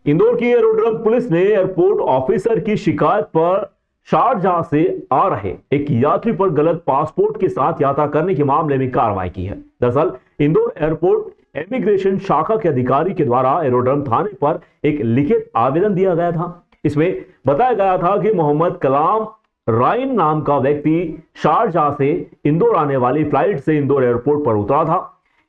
इंदौर की aerodrome police ने airport officer की शिकायत पर शारजाह से आ रहे एक यात्री पर गलत पासपोर्ट के साथ यात्रा करने के मामले में कार्रवाई की है। दरअसल इंदौर एयरपोर्ट इमिग्रेशन शाखा के अधिकारी के द्वारा एरोड्रम थाने पर एक लिखित आवेदन दिया गया था। इसमें बताया गया था कि मोहम्मद कलाम राइन नाम का व्यक्ति शारजाह से इंदौर आने वाली फ्लाइट से इंदौर एयरपोर्ट पर उतरा था।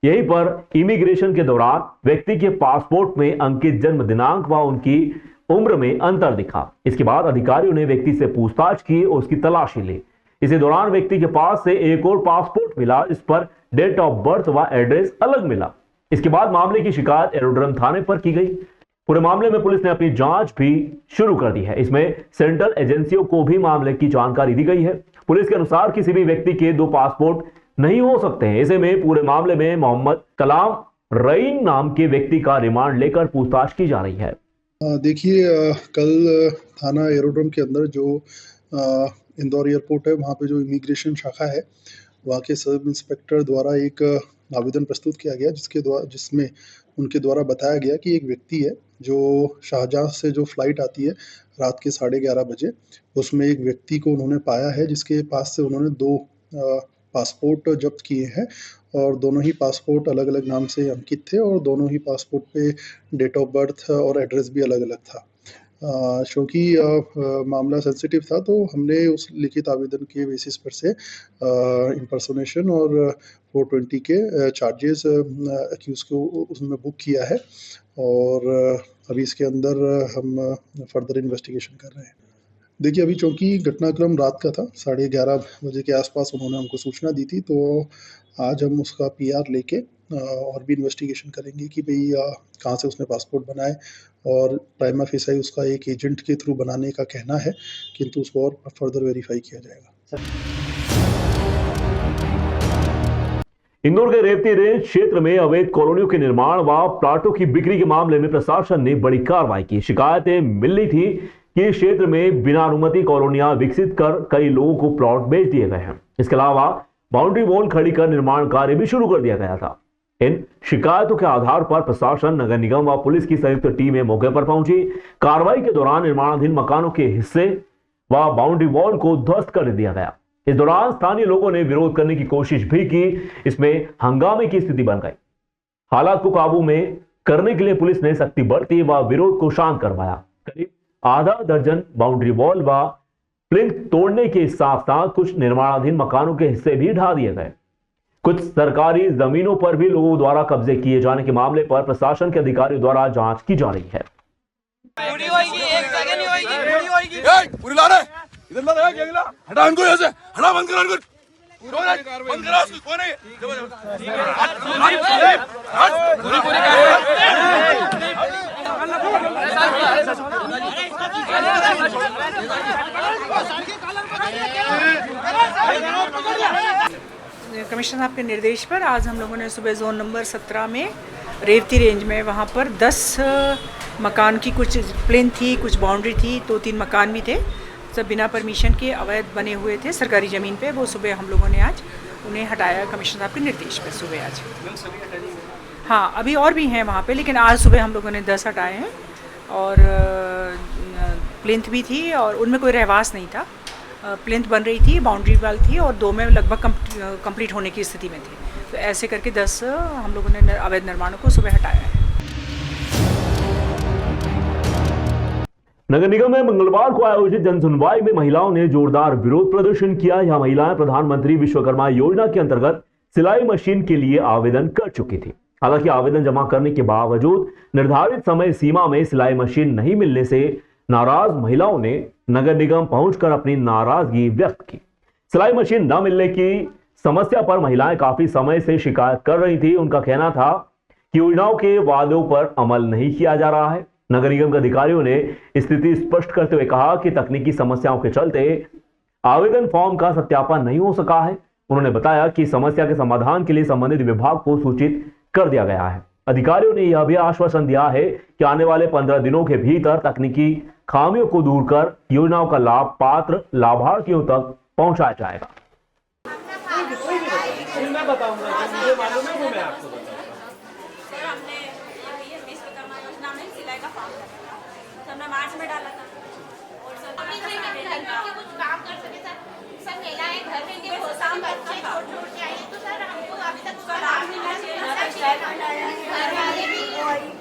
यहीं पर इमिग्रेशन के दौरान व्यक्ति के पासपोर्ट में अंकित जन्म दिनांक व उनकी उम्र में अंतर दिखा। इसके बाद अधिकारियों ने व्यक्ति से पूछताछ की और उसकी तलाशी ली। इसी दौरान व्यक्ति के पास से एक और पासपोर्ट मिला, इस पर डेट ऑफ बर्थ व एड्रेस अलग मिला। इसके बाद मामले की शिकायत एरोड्रम थाने पर की गई। पूरे मामले में पुलिस ने अपनी जांच भी शुरू कर दी है। इसमें सेंट्रल एजेंसियों को भी मामले की जानकारी दी गई है। पुलिस के अनुसार किसी भी व्यक्ति के 2 पासपोर्ट नहीं हो सकते हैं। ऐसे में पूरे मामले में मोहम्मद कलाम रईन नाम के व्यक्ति का रिमांड लेकर पूछताछ की जा रही है। देखिए, कल थाना एरोड्रम के अंदर जो इंदौर एयरपोर्ट है, वहाँ पे जो इमिग्रेशन शाखा है, वहाँ के सब इंस्पेक्टर द्वारा एक आवेदन प्रस्तुत किया गया, जिसमें उनके द्वारा बताया गया कि एक व्यक्ति है जो शारजाह से जो फ्लाइट आती है रात के 11:30 बजे, उसमें एक व्यक्ति को उन्होंने पाया है जिसके पास से उन्होंने 2 पासपोर्ट जब्त किए हैं और दोनों ही पासपोर्ट अलग-अलग नाम से अंकित थे और दोनों ही पासपोर्ट पे डेट ऑफ बर्थ और एड्रेस भी अलग-अलग था। चूँकि मामला सेंसिटिव था, तो हमने उस लिखित आवेदन के बेसिस पर से इम्पर्सोनेशन और 420 के चार्जेस अक्यूज़ को उसमें बुक किया है और अभी इसके अंदर हम फर्दर इन्वेस्टिगेशन कर रहे हैं। देखिए, अभी चूँकि घटनाक्रम रात का था, 11:30 बजे के आसपास उन्होंने हमको सूचना दी थी, तो आज हम उसका पीआर लेके और भी इन्वेस्टिगेशन करेंगे कि भई कहाँ से उसने पासपोर्ट बनाए और प्राइमा फेसाई उसका एक एजेंट के थ्रू बनाने का कहना है, किंतु उसको और फर्दर वेरीफाई किया जाएगा। इंदौर के रेवती रेंज क्षेत्र में अवैध कॉलोनियों के निर्माण व प्लाटों की बिक्री के मामले में प्रशासन ने बड़ी कार्रवाई की। शिकायतें मिल रही थी कि इस क्षेत्र में बिना अनुमति कॉलोनियां विकसित कर कई लोगों को प्लॉट बेच दिए गए हैं। इसके अलावा बाउंड्री वॉल खड़ी कर निर्माण कार्य भी शुरू कर दिया गया था। इन शिकायतों के आधार पर प्रशासन, नगर निगम व पुलिस की संयुक्त टीमें मौके पर पहुंची। कार्रवाई के दौरान निर्माणाधीन मकानों के हिस्से व बाउंड्री वॉल को ध्वस्त कर दिया गया। इस दौरान स्थानीय लोगों ने विरोध करने की कोशिश भी की। इसमें हंगामे की स्थिति बन गई। हालात को काबू में करने के लिए पुलिस ने सख्ती बरती व विरोध को शांत करवाया। करीब आधा दर्जन बाउंड्री वॉल व प्लिंथ तोड़ने के साथ साथ कुछ निर्माणाधीन मकानों के हिस्से भी ढा दिए गए। कुछ सरकारी जमीनों पर भी लोगों द्वारा कब्जे किए जाने के मामले पर प्रशासन के अधिकारियों द्वारा जांच की जा रही है। हटा इनको यहाँ से, हटा, बंद करा इनको, बंद करा उसको, कौन है? कमिश्नर साहब के निर्देश पर आज हम लोगों ने सुबह जोन नंबर 17 में रेवती रेंज में वहाँ पर 10 मकान की, कुछ प्लेन थी, कुछ बाउंड्री थी, 2-3 मकान भी थे, सब बिना परमिशन के अवैध बने हुए थे सरकारी ज़मीन पे। वो सुबह हम लोगों ने आज उन्हें हटाया कमिश्नर साहब के निर्देश पर सुबह आज। हाँ, अभी और भी हैं वहाँ पे, लेकिन आज सुबह हम लोगों ने 10 हटाए हैं और प्लिंथ भी थी और उनमें कोई रहवास नहीं था। प्लिंथ बन रही थी, बाउंड्री वाल थी और 2 में लगभग कंप्लीट होने की स्थिति में थी। तो ऐसे करके 10 हम लोगों ने अवैध निर्माणों को सुबह हटाया है। नगर निगम में मंगलवार को आयोजित जनसुनवाई में महिलाओं ने जोरदार विरोध प्रदर्शन किया। यह महिलाएं प्रधानमंत्री विश्वकर्मा योजना के अंतर्गत सिलाई मशीन के लिए आवेदन कर चुकी थी। हालांकि आवेदन जमा करने के बावजूद निर्धारित समय सीमा में सिलाई मशीन नहीं मिलने से नाराज महिलाओं ने नगर निगम पहुंचकर अपनी नाराजगी व्यक्त की। सिलाई मशीन न मिलने की समस्या पर महिलाएं काफी समय से शिकायत कर रही थी। उनका कहना था कि योजनाओं के वादों पर अमल नहीं किया जा रहा है। नगर निगम के अधिकारियों ने स्थिति स्पष्ट करते हुए कहा कि तकनीकी समस्याओं के चलते आवेदन फॉर्म का सत्यापन नहीं हो सका है। उन्होंने बताया कि समस्या के समाधान के लिए संबंधित विभाग को सूचित कर दिया गया है। अधिकारियों ने यह भी आश्वासन दिया है कि आने वाले 15 दिनों के भीतर तकनीकी खामियों को दूर कर योजनाओं का लाभ पात्र लाभार्थियों तक पहुंचाया जाएगा। हमने विश्वकर्मा योजना में सिलाई का फॉर्म भरा था, तो हमने मार्च में डाला था। और सब कुछ काम कर सके सर, सब महिलाएं घर में के वो शाम बच्चे छोड़ के आए तो सर हमको अभी तक उसका लाभ मिलना चाहिए। घर वाले भी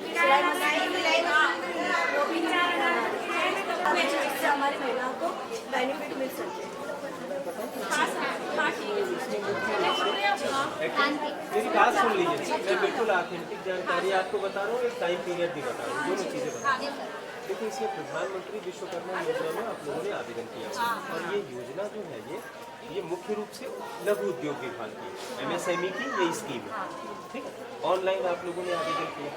किराया लगाए वो भी जिससे हमारी महिलाओं को बेनिफिट मिल सके। मेरी बात सुन लीजिए, मैं बिल्कुल ऑथेंटिक जानकारी आपको बता रहा हूँ, एक टाइम पीरियड भी बता रहा हूँ, दोनों चीज़ें बता रहा हूँ। देखिए, इसमें प्रधानमंत्री विश्वकर्मा योजना में आप लोगों ने आवेदन किया और ये योजना जो है ये मुख्य रूप से लघु उद्योग विभाग की MSME की ये स्कीम है, ठीक है। ऑनलाइन आप लोगों ने आवेदन किया।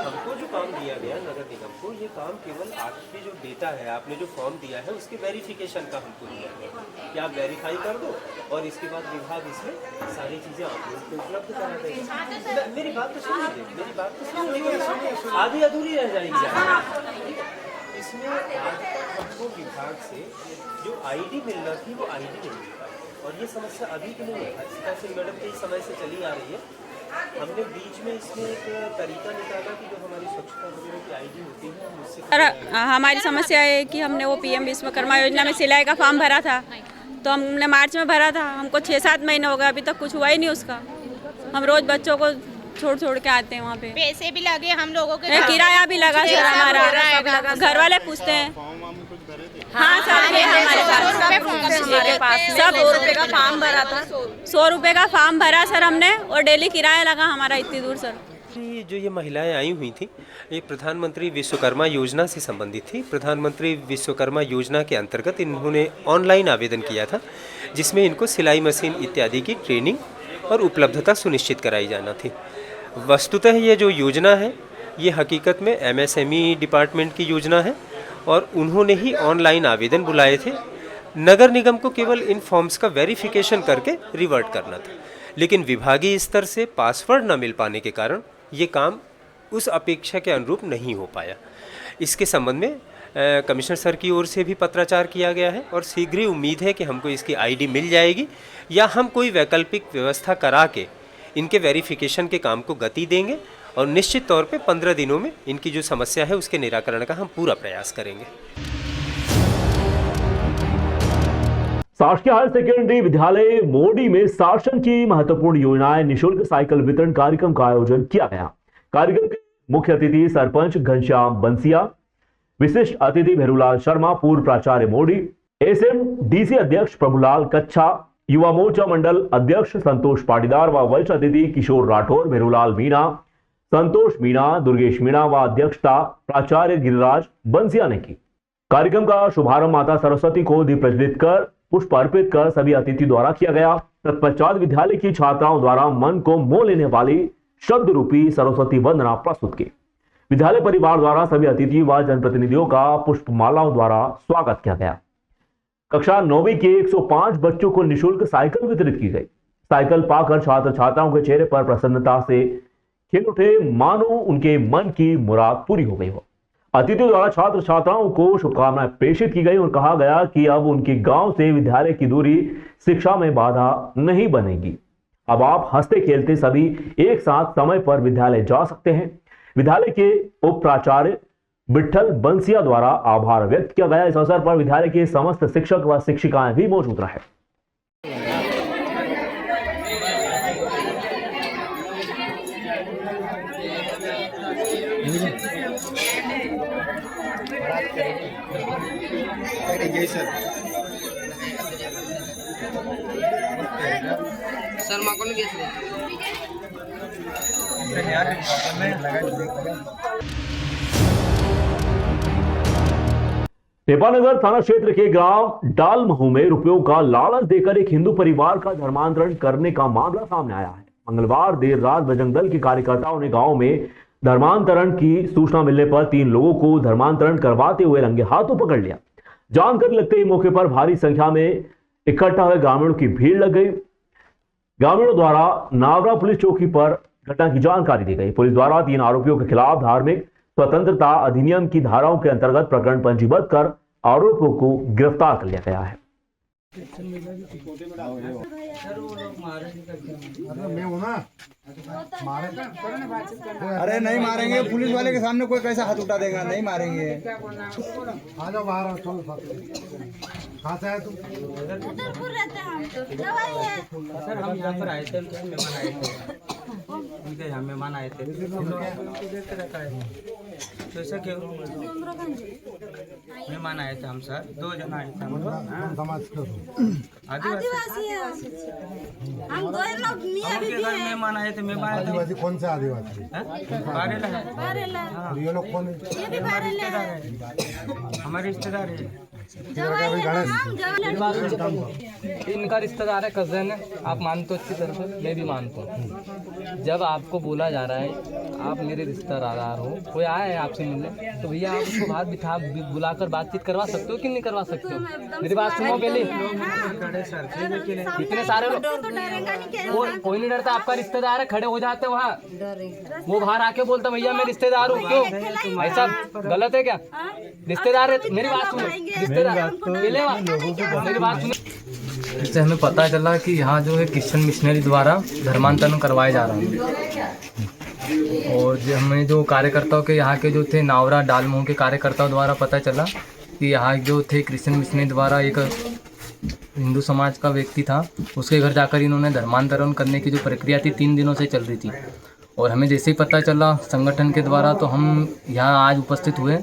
हमको जो काम दिया गया नगर निगम को, ये काम केवल आपके जो डेटा है, आपने जो फॉर्म दिया है उसके वेरिफिकेशन का हमको दिया गया कि आप वेरीफाई कर दो और इसके बाद विभाग इसमें सारी चीज़ें आप लोगों को उपलब्ध करा देगा। मेरी बात तो सुन लीजिए, मेरी बात तो सुन लीजिए, आधी अधूरी रह जाएगी। इसमें आज तक हमको विभाग से जो ID मिलना थी वो ID नहीं मिल पाई और ये समस्या अभी की नहीं है, हर्षिता सिंह मैडम के समय से चली आ रही है। हमने बीच में इसमें एक तरीका निकाला कि जो हमारी स्वच्छता वगैरह की ID होती है हम उससे हमारी समस्या है कि हमने वो PM विश्वकर्मा योजना में सिलाई का फॉर्म भरा था, तो हमने मार्च में भरा था, हमको 6-7 महीने हो गए, अभी तक कुछ हुआ ही नहीं उसका। हम रोज बच्चों को छोड़ के आते हैं वहाँ पे, पैसे भी लगे हम लोगों के, किराया भी लगा सर हमारा, घर वाले पूछते हैं। हाँ सर, ये हमारे पास सब 100 रुपये का फॉर्म भरा था, 100 रुपये का फॉर्म भरा सर हमने, और डेली किराया लगा हमारा इतनी दूर सर। जो ये महिलाएं आई हुई थी, ये प्रधानमंत्री विश्वकर्मा योजना से संबंधित थी। प्रधानमंत्री विश्वकर्मा योजना के अंतर्गत इन्होंने ऑनलाइन आवेदन किया था, जिसमें इनको सिलाई मशीन इत्यादि की ट्रेनिंग और उपलब्धता सुनिश्चित कराई जाना थी। वस्तुतः ये जो योजना है ये हकीकत में MSME डिपार्टमेंट की योजना है और उन्होंने ही ऑनलाइन आवेदन बुलाए थे। नगर निगम को केवल इन फॉर्म्स का वेरिफिकेशन करके रिवर्ट करना था, लेकिन विभागीय स्तर से पासवर्ड न मिल पाने के कारण ये काम उस अपेक्षा के अनुरूप नहीं हो पाया। इसके संबंध में कमिश्नर सर की ओर से भी पत्राचार किया गया है और शीघ्र ही उम्मीद है कि हमको इसकी ID मिल जाएगी या हम कोई वैकल्पिक व्यवस्था करा के इनके वेरिफिकेशन के काम को गति देंगे और निश्चित तौर पे 15 दिनों में इनकी जो समस्या है उसके निराकरण का हम पूरा प्रयास करेंगे। शासकीय हायर सेकेंडरी विद्यालय मोडी में शासन की महत्वपूर्ण योजनाएं निःशुल्क साइकिल वितरण कार्यक्रम का आयोजन किया गया। कार्यक्रम के मुख्य अतिथि सरपंच घनश्याम बंसिया, विशिष्ट अतिथि भेरूलाल शर्मा, पूर्व प्राचार्य मोडी, SMDC अध्यक्ष प्रभुलाल कच्छा, युवा मोर्चा मंडल अध्यक्ष संतोष पाटीदार व वरिष्ठ अतिथि किशोर राठौर, भेरूलाल मीणा, संतोष मीणा, दुर्गेश मीणा व अध्यक्षता प्राचार्य गिरिराज बंसिया ने की। कार्यक्रम का शुभारंभ माता सरस्वती को दीप प्रज्वलित कर पुष्प अर्पित कर सभी अतिथि द्वारा किया गया। तत्पश्चात विद्यालय की छात्राओं द्वारा मन को मोह लेने वाली शब्द रूपी सरस्वती वंदना प्रस्तुत की। विद्यालय परिवार द्वारा सभी अतिथि व जनप्रतिनिधियों का पुष्पमालाओं द्वारा स्वागत किया गया। कक्षा 9वीं के 105 बच्चों को निःशुल्क साइकिल वितरित की गई। साइकिल पाकर छात्र छात्राओं के चेहरे पर प्रसन्नता से खिल उठे, मानो उनके मन की मुराद पूरी हो गई हो। अतिथियों द्वारा छात्र छात्राओं को शुभकामनाएं प्रेषित की गई और कहा गया कि अब उनके गांव से विद्यालय की दूरी शिक्षा में बाधा नहीं बनेगी। अब आप हंसते खेलते सभी एक साथ समय पर विद्यालय जा सकते हैं। विद्यालय के उप प्राचार्य विठल बंसिया द्वारा आभार व्यक्त किया गया। इस अवसर पर विद्यालय के समस्त शिक्षक व शिक्षिकाएं भी मौजूद रहे। शर्मा को नहीं नेपानगर थाना क्षेत्र के ग्राम डालमहू में रुपयों का लालच देकर एक हिंदू परिवार का धर्मांतरण करने का मामला सामने आया है। मंगलवार देर रात बजरंग दल के कार्यकर्ताओं ने गांव में धर्मांतरण की सूचना मिलने पर 3 लोगों को धर्मांतरण करवाते हुए रंगे हाथों पकड़ लिया। जानकारी लगते ही मौके पर भारी संख्या में इकट्ठा हुए ग्रामीणों की भीड़ लग गई। ग्रामीणों द्वारा नावरा पुलिस चौकी पर घटना की जानकारी दी गई। पुलिस द्वारा 3 आरोपियों के खिलाफ धार्मिक स्वतंत्रता अधिनियम की धाराओं के अंतर्गत प्रकरण पंजीबद्ध कर आरोपियों को गिरफ्तार कर लिया गया है। अरे नहीं मारेंगे, पुलिस वाले के सामने कोई कैसा हाथ उठा देगा, नहीं मारेंगे। आ जाओ बाहर, चलो कहाँ से आए तुम? सर हम यहाँ पर आए थे, मेहमान आए थे, उनके यहाँ मेहमान आए थे, उनको देखते रहता है तो ऐसा क्यों? मेहमान आए थे हम सर, 2 जन आए थे हम लोग। समाज के आदिवासी है हम 2 लोग मियां उनके बीवी घर हैं। मेहमान आए थे, मेहमान आदिवासी कौन से आदिवासी? बारेला है, बारेला और ये लोग कौन है? ये भी बारेला रिश्तेदार है। है, हमारे रिश्तेदार है। जवाई है ना हम, जवाई इनका रिश्तेदार है, कजन है, आप मानते हो अच्छी तरह से, मैं भी मानता हूँ। जब आपको बोला जा रहा है आप मेरे रिश्तेदार हो, कोई आया है आपसे मिलने, तो भैया आप उसको बात बिठा बुलाकर बातचीत करवा सकते हो कि नहीं करवा सकते हो? मेरी बात सुनो पहले। कितने सारे लोग, कोई नहीं डरता, आपका रिश्तेदार है, खड़े हो जाते वहाँ, वो बाहर आके बोलता भैया मैं रिश्तेदार हूँ, क्यों ऐसा गलत है क्या? रिश्तेदार है, मेरी बात सुनो, रिश्तेदार मेरी बात सुनो। इससे हमें पता चला कि यहाँ जो है क्रिश्चियन मिशनरी द्वारा धर्मांतरण करवाया जा रहा है, और जो हमें जो कार्यकर्ताओं के यहाँ के जो थे नावरा डालमऊ के कार्यकर्ताओं द्वारा पता चला कि यहाँ जो थे क्रिश्चियन मिशनरी द्वारा एक हिंदू समाज का व्यक्ति था, उसके घर जाकर इन्होंने धर्मांतरण करने की जो प्रक्रिया थी 3 दिनों से चल रही थी। और हमें जैसे ही पता चला संगठन के द्वारा, तो हम यहाँ आज उपस्थित हुए,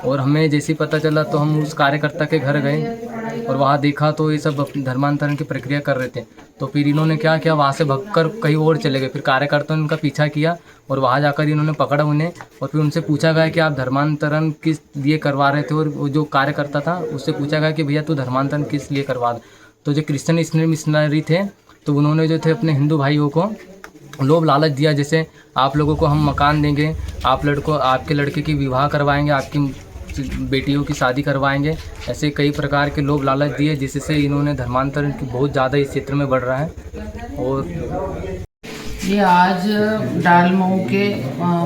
और हमें जैसे ही पता चला तो हम उस कार्यकर्ता के घर गए और वहाँ देखा तो ये सब धर्मांतरण की प्रक्रिया कर रहे थे। तो फिर इन्होंने क्या किया, वहाँ से भगकर कहीं और चले गए। फिर कार्यकर्ताओं ने उनका पीछा किया और वहाँ जाकर इन्होंने पकड़ा उन्हें, और फिर उनसे पूछा गया कि आप धर्मांतरण किस लिए करवा रहे थे, और वो जो कार्यकर्ता था उससे पूछा गया कि भैया तू धर्मांतरण किस लिए करवा रहा। तो जो क्रिश्चियन मिशनरी थे तो उन्होंने जो थे अपने हिंदू भाइयों को लोभ लालच दिया, जैसे आप लोगों को हम मकान देंगे, आपके लड़के की विवाह करवाएंगे, आपकी बेटियों की शादी करवाएंगे, ऐसे कई प्रकार के लोभ लालच दिए, जिससे इन्होंने धर्मांतरण की बहुत ज़्यादा इस क्षेत्र में बढ़ रहा है। और ये आज डालमऊ के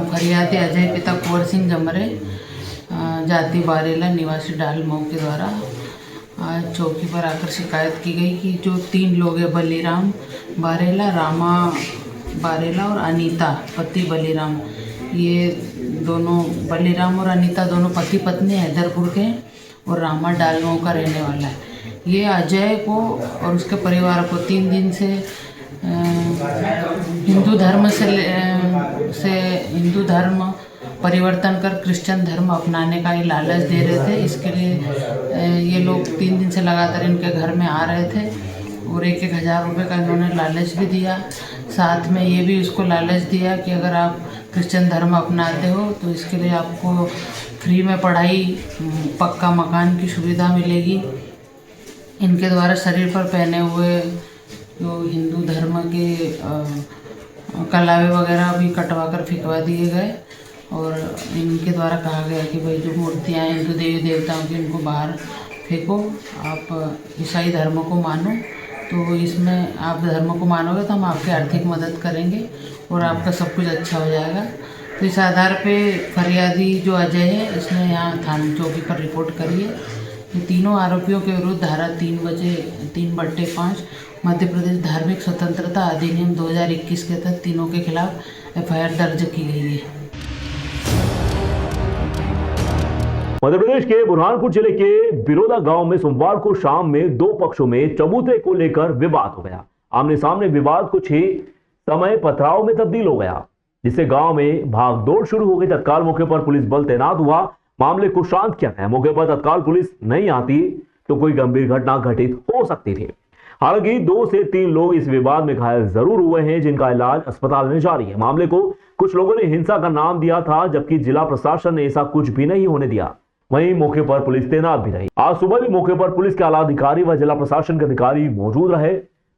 फरियादी अजय पिता कुंवर सिंह जमरे जाति बारेला निवासी डालमऊ के द्वारा आज चौकी पर आकर शिकायत की गई कि जो 3 लोग हैं, बलीराम बारेला, रामा बारेला और अनीता पति बलीराम, ये दोनों बलीराम और अनीता दोनों पति पत्नी हैदरपुर के, और रामा डालमऊ का रहने वाला है। ये अजय को और उसके परिवार को 3 दिन से हिंदू धर्म परिवर्तन कर क्रिश्चियन धर्म अपनाने का ही लालच दे रहे थे। इसके लिए ये लोग 3 दिन से लगातार इनके घर में आ रहे थे और 1-1 हज़ार रुपये का इन्होंने लालच भी दिया। साथ में ये भी उसको लालच दिया कि अगर आप क्रिश्चियन धर्म अपनाते हो तो इसके लिए आपको फ्री में पढ़ाई, पक्का मकान की सुविधा मिलेगी। इनके द्वारा शरीर पर पहने हुए जो हिंदू धर्म के कलावे वगैरह भी कटवा कर फेंकवा दिए गए, और इनके द्वारा कहा गया कि भाई जो मूर्तियाँ हैं हिंदू देवी देवताओं की, इनको बाहर फेंको, आप ईसाई धर्म को मानो, तो इसमें आप धर्म को मानोगे तो हम आपकी आर्थिक मदद करेंगे और आपका सब कुछ अच्छा हो जाएगा। तो इस आधार पे फरियादी जो अजय है, इसने यहाँ थाना चौकी पर रिपोर्ट करी है। ये तीनों आरोपियों के विरुद्ध धारा 3/5 मध्य प्रदेश धार्मिक स्वतंत्रता अधिनियम 2021 के तहत तीनों के खिलाफ FIR दर्ज की गई है। मध्य प्रदेश के बुरहानपुर जिले के बिरोदा गांव में सोमवार को शाम में 2 पक्षों में चबूतरे को लेकर विवाद हो गया। आमने सामने विवाद कुछ ही समय पथराव में तब्दील हो गया, जिससे गांव में भागदौड़ शुरू हो गई। तत्काल मौके पर पुलिस बल तैनात हुआ, मामले को शांत किया गया। मौके पर तत्काल पुलिस नहीं आती तो कोई गंभीर घटना घटित हो सकती थी। हालांकि 2 से 3 लोग इस विवाद में घायल जरूर हुए हैं, जिनका इलाज अस्पताल में जारी है। मामले को कुछ लोगों ने हिंसा का नाम दिया था, जबकि जिला प्रशासन ने ऐसा कुछ भी नहीं होने दिया। वहीं मौके पर पुलिस तैनात भी रही। आज सुबह भी मौके पर पुलिस के आला अधिकारी व जिला प्रशासन के अधिकारी मौजूद रहे।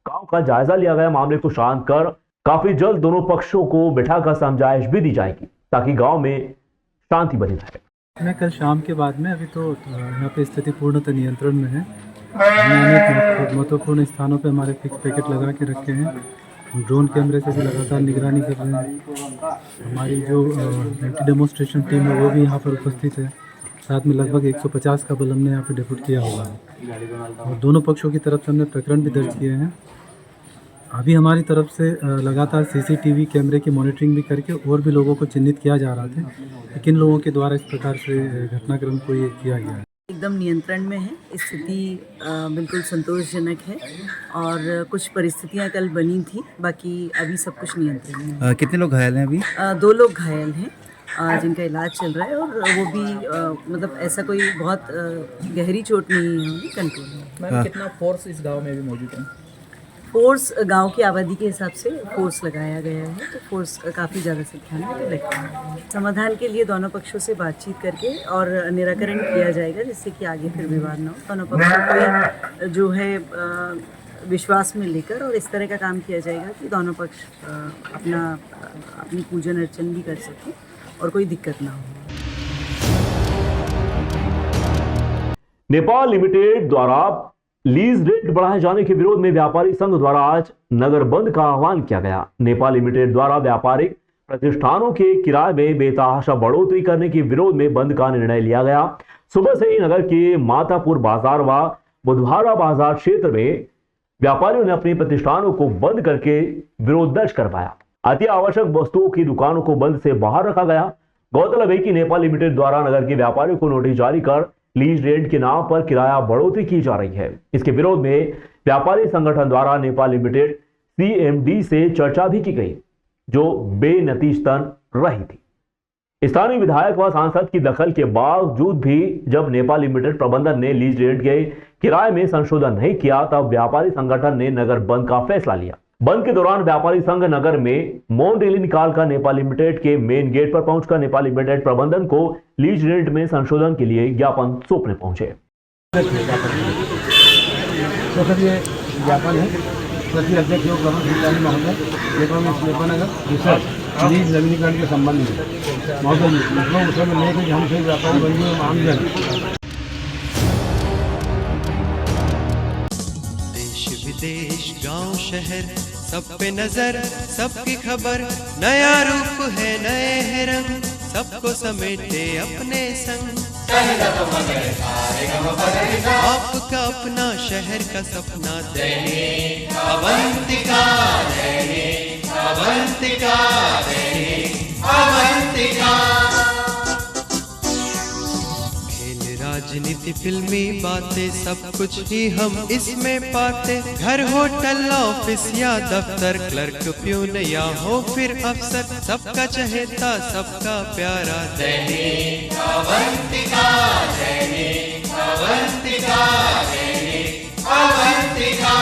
गांव का जायजा लिया गया। मामले को शांत कर काफी जल्द दोनों पक्षों को बिठाकर समझाइश भी दी जाएगी, ताकि गांव में शांति बनी रहे। मैं कल शाम के बाद में, अभी तो यहाँ पे स्थिति पूर्णतः नियंत्रण में है। हमने महत्वपूर्ण स्थानों पे हमारे फिक्स पैकेट लगा के रखे हैं। ड्रोन कैमरे से भी लगातार निगरानी कर रहे हैं। हमारी जो एंटी डेमोन्स्ट्रेशन टीम है वो भी यहाँ पर उपस्थित है। साथ में लगभग 150 का बल हमने यहाँ पे डिप्यूट किया हुआ है। और दोनों पक्षों की तरफ से हमने प्रकरण भी दर्ज किए हैं। अभी हमारी तरफ से लगातार सीसीटीवी कैमरे की मॉनिटरिंग भी करके और भी लोगों को चिन्हित किया जा रहा था कि किन लोगों के द्वारा इस प्रकार से घटनाक्रम को ये किया गया है। एकदम नियंत्रण में है, स्थिति बिल्कुल संतोषजनक है और कुछ परिस्थितियां कल बनी थी, बाकी अभी सब कुछ नियंत्रण में है। कितने लोग घायल हैं अभी? 2 लोग घायल हैं जिनका इलाज चल रहा है और वो भी मतलब ऐसा कोई बहुत गहरी चोट नहीं है, उन्हें कंट्रोल में। मैम कितना फोर्स इस गांव में भी मौजूद है? फोर्स गांव की आबादी के हिसाब से फोर्स लगाया गया है, तो फोर्स काफ़ी ज़्यादा संख्या में लगता है। समाधान के लिए दोनों पक्षों से बातचीत करके और निराकरण किया जाएगा, जिससे कि आगे फिर विवाद न हो। दोनों पक्षों को जो है विश्वास में लेकर और इस तरह का काम किया जाएगा कि दोनों पक्ष अपनी पूजन अर्चन भी कर सकें और कोई दिक्कत ना हो। नेपाल लिमिटेड द्वारा लीज रेट बढ़ाए जाने के विरोध में व्यापारी संघ द्वारा आज नगर बंद का आह्वान किया गया। नेपाल लिमिटेड द्वारा व्यापारिक प्रतिष्ठानों के किराए में बेतहाशा बढ़ोतरी करने के विरोध में बंद का निर्णय लिया गया। सुबह से ही नगर के मातापुर बाजार व बुधवारा बाजार क्षेत्र में व्यापारियों ने अपने प्रतिष्ठानों को बंद करके विरोध दर्ज करवाया। अति आवश्यक वस्तुओं की दुकानों को बंद से बाहर रखा गया। गौरतलब है कि नेपाल लिमिटेड द्वारा नगर के व्यापारियों को नोटिस जारी कर लीज रेंट के नाम पर किराया बढ़ोतरी की जा रही है। इसके विरोध में व्यापारी संगठन द्वारा नेपाल लिमिटेड CMD से चर्चा भी की गई, जो बेनतीजतन रही थी। स्थानीय विधायक व सांसद की दखल के बावजूद भी जब नेपाल लिमिटेड प्रबंधन ने लीज रेंट के किराए में संशोधन नहीं किया, तब व्यापारी संगठन ने नगर बंद का फैसला लिया। बंद के दौरान व्यापारी संघ नगर में मौन रैली निकालकर नेपाल लिमिटेड के मेन गेट पर पहुंचकर नेपाल लिमिटेड प्रबंधन को लीज रेंट में संशोधन के लिए ज्ञापन सौंपने पहुंचे। तो सर ये ज्ञापन है प्रति अध्यक्ष महोदय लीज नवीनीकरण के संबंध में महोदय हमसे व्यापारी बंधु आमजन देश गांव शहर सब पे नजर, सबकी खबर, नया रूप है नए है रंग, सबको समेटे अपने संग। आपका अपना शहर का सपना दैनिक अवंतिका, दैनिक अवंतिका, दैनिक अवंतिका। राजनीति फिल्मी बातें सब कुछ ही हम इसमें पाते, घर होटल ऑफिस या दफ्तर, क्लर्क प्यून या हो फिर अफसर, सबका चहेता सबका प्यारा दैनिक अवंतिका, दैनिक अवंतिका, दैनिक अवंतिका।